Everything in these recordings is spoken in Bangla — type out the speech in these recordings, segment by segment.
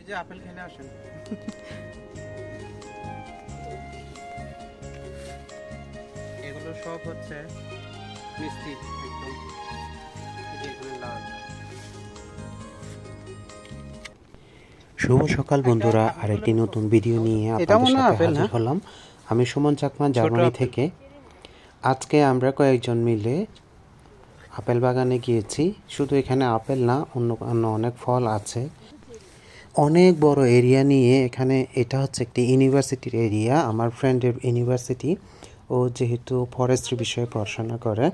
এই যে আপেল খেলে আসেন। এগুলো সব হচ্ছে মিষ্টি একদম, এখানে লাল। শুভ সকাল বন্ধুরা, আরেকটি নতুন ভিডিও নিয়ে আপনাদের সাথে হাজির হলাম। আমি সুমন চাকমা, জার্মানি থেকে। আজকে আমরা কয়েকজন মিলে আপেল বাগানে গিয়েছি। শুধু এখানে আপেল না, অন্য অনেক ফল আছে। অনেক বড় এরিয়া নিয়ে এখানে, এটা হচ্ছে একটি ইউনিভার্সিটির এরিয়া, আমার ফ্রেন্ডের ইউনিভার্সিটি। ও যেহেতু ফরেস্ট্রি বিষয়ে পড়াশোনা করে,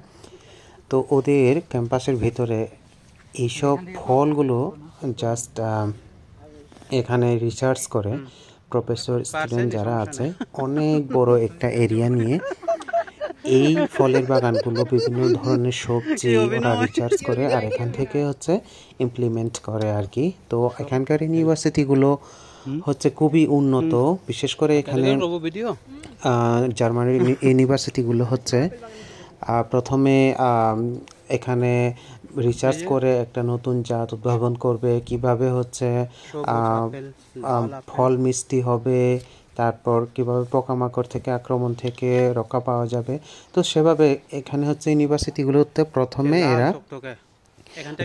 তো ওদের ক্যাম্পাসের ভিতরে এইসব ফলগুলো জাস্ট এখানে রিসার্চ করে প্রফেসর, স্টুডেন্ট যারা আছে, অনেক বড় একটা এরিয়া নিয়ে এই ফলের বাগানগুলো, বিভিন্ন ধরনের সবজি ওরা রিসার্চ করে আর এখান থেকে হচ্ছে ইমপ্লিমেন্ট করে আর কি। তো এখানকার ইউনিভার্সিটিগুলো হচ্ছে খুবই উন্নত, বিশেষ করে এখানে জার্মানির ইউনিভার্সিটিগুলো হচ্ছে প্রথমে এখানে রিসার্চ করে একটা নতুন জাত উদ্ভাবন করবে, কিভাবে হচ্ছে ফল মিষ্টি হবে, তারপর কিভাবে পোকামাকড় থেকে আক্রমণ থেকে রক্ষা পাওয়া যাবে। তো সেভাবে এখানে হচ্ছে ইউনিভার্সিটিগুলোতে প্রথমে এরা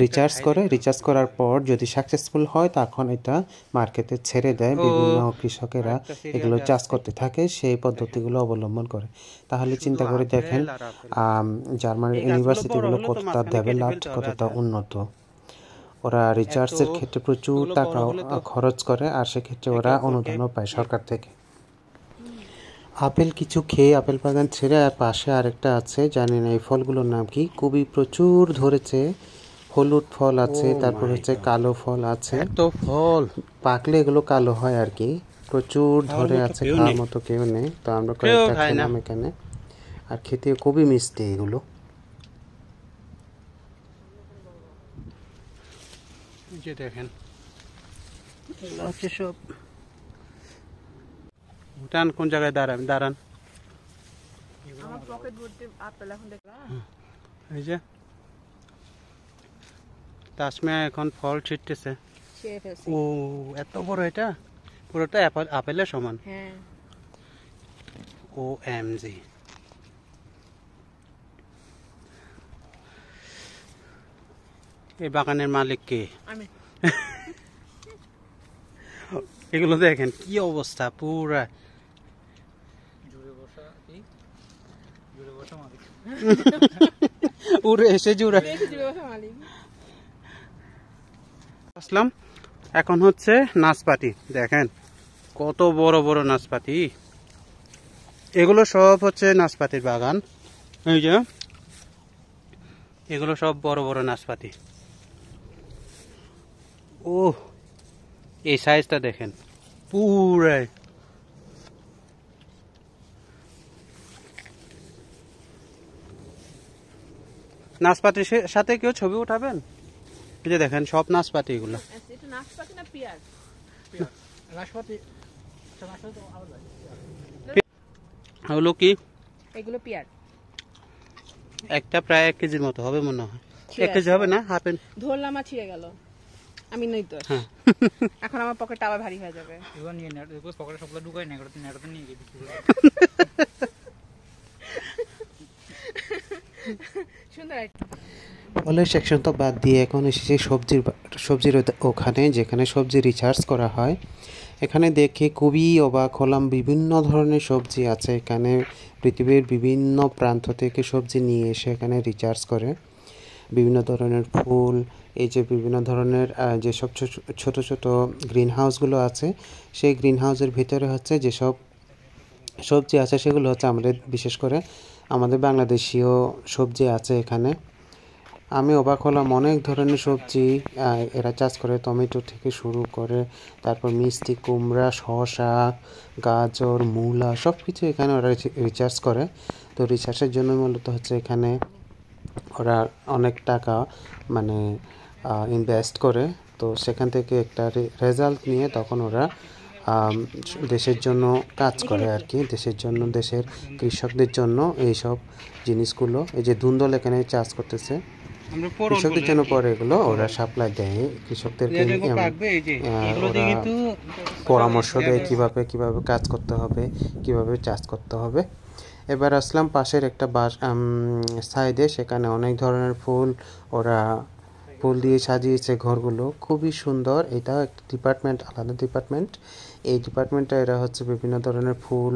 রিসার্চ করার পর যদি সাকসেসফুল হয় তখন এটা মার্কেটে ছেড়ে দেয়, বিভিন্ন কৃষকেরা এগুলো চাষ করতে থাকে, সেই পদ্ধতিগুলো অবলম্বন করে। তাহলে চিন্তা করে দেখেন জার্মানির ইউনিভার্সিটিগুলো কতটা ডেভেলপড, কতটা উন্নত। ওরা রিসার্চের ক্ষেত্রে প্রচুর টাকা খরচ করে, আর সেক্ষেত্রে ওরা অনুদানও পায় সরকার থেকে। আপেল কিছু খেয়ে আপেল বাগান ছেড়ে আর পাশে আরেকটা আছে, জানি না এই ফলগুলোর নাম কি, খুবই প্রচুর ধরেছে। হলুদ ফল আছে, তারপর হচ্ছে কালো ফল আছে। তো ফল পাকলে এগুলো কালো হয় আর কি। প্রচুর ধরে আছে, খাওয়ার মতো কেউ নেই। তো আমরা কয়েকটা খেলাম এখানে, আর খেতে খুবই মিষ্টি এগুলো। যে দেখেন হচ্ছে সব। ভুটান কোন জায়গায় দাঁড়ান। এই যে তাসমিয়া এখন ফল ছিটতেছে। ও এত বড়, এটা পুরোটা আপেলের সমান। OMG। এই বাগানের মালিক কে? এগুলো দেখেন কি অবস্থা, পুরা উড়ে এসে জুড়ে আসলাম। এখন হচ্ছে নাশপাতি, দেখেন কত বড় বড় নাশপাতি। এগুলো সব হচ্ছে নাশপাতির বাগান। এই যে এগুলো সব বড় বড় নাশপাতি। ও এই সাইজটা দেখেন পুরাই। নাশপাতির সাথে কেউ ছবি উঠাবেন? এই যে দেখেন সব নাশপাতি, এগুলো ওগুলো কি? এগুলো পিয়ার। একটা প্রায় 1 কেজির মতো হবে মনে হয়। 1 কেজি হবে না, হাফ এন ধরলাম আর ছিঁড়ে গেল। আমি নই তো, এখন আমার পকেটটা আবার ভারী হয়ে যাবে। ফলের সেকশন তো বাদ দিয়ে এখন এসেছি সবজির ওখানে, যেখানে সবজি রিসার্চ করা হয়। এখানে দেখে খুবই অবাক হলাম, বিভিন্ন ধরনের সবজি আছে এখানে। পৃথিবীর বিভিন্ন প্রান্ত থেকে সবজি নিয়ে এসে এখানে রিসার্চ করে। বিভিন্ন ধরনের ফুল, এই যে বিভিন্ন ধরনের যেসব ছোট ছোট গ্রিন হাউসগুলো আছে, সেই গ্রিন হাউসের ভিতরে হচ্ছে যেসব সবজি আছে সেগুলো হচ্ছে আমাদের, বিশেষ করে আমাদের বাংলাদেশীয় সবজি আছে এখানে। আমি অবাক হলাম, অনেক ধরনের সবজি এরা চাষ করে, টমেটো থেকে শুরু করে, তারপর মিষ্টি কুমড়া, শসা, গাজর, মূলা, সব কিছু এখানে ওরা রিসার্চ করে। তো রিসার্চের জন্য মূলত হচ্ছে এখানে ওরা অনেক টাকা মানে ইনভেস্ট করে। তো সেখান থেকে একটা রেজাল্ট নিয়ে তখন ওরা দেশের জন্য কাজ করে আর কি, দেশের জন্য, দেশের কৃষকদের জন্য এইসব জিনিসগুলো। এই যে ধুন্দল এখানে চাষ করতেছে, আমরা পরল কৃষকদের বলে জন্য আর কি। পরে এগুলো ওরা সাপ্লাই দেয় কৃষকদেরকে এরকম পাকবে এই যে এগুলো দিয়ে ওরা কিন্তু পরামর্শ দেয় কিভাবে কাজ করতে হবে, কিভাবে চাষ করতে হবে। এবার আসলাম পাশের একটা সাইডে, সেখানে অনেক ধরনের ফুল, ওরা ফুল দিয়ে সাজিয়েছে ঘরগুলো, খুবই সুন্দর। এটাও একটা ডিপার্টমেন্ট, আলাদা ডিপার্টমেন্ট। এই ডিপার্টমেন্টটা এরা হচ্ছে বিভিন্ন ধরনের ফুল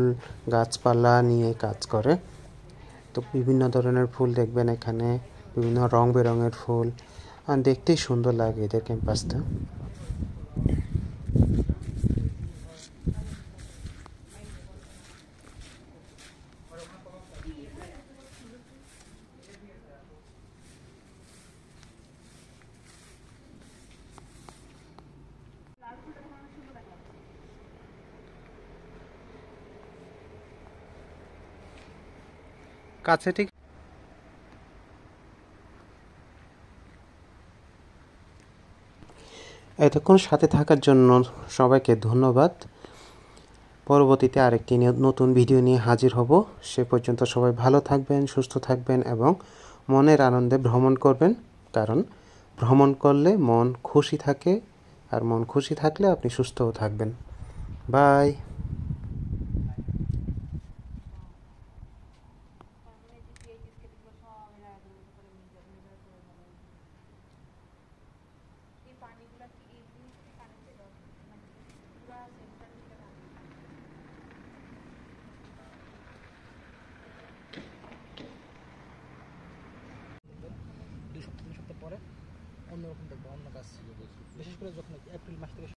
গাছপালা নিয়ে কাজ করে। তো বিভিন্ন ধরনের ফুল দেখবেন এখানে, বিভিন্ন রং বেরঙের ফুল, আর দেখতেই সুন্দর লাগে এদের ক্যাম্পাসটা। কাছে ঠিক এতক্ষণ সাথে থাকার জন্য সবাইকে ধন্যবাদ। পরবর্তীতে আরেকটি নতুন ভিডিও নিয়ে হাজির হব। সে পর্যন্ত সবাই ভালো থাকবেন, সুস্থ থাকবেন এবং মনের আনন্দে ভ্রমণ করবেন, কারণ ভ্রমণ করলে মন খুশি থাকে, আর মন খুশি থাকলে আপনি সুস্থও থাকবেন। বাই। দুই সপ্তাহ পরে অন্যরকম দেখবো, অন্য কাজ, বিশেষ করে যখন এপ্রিল মাস থেকে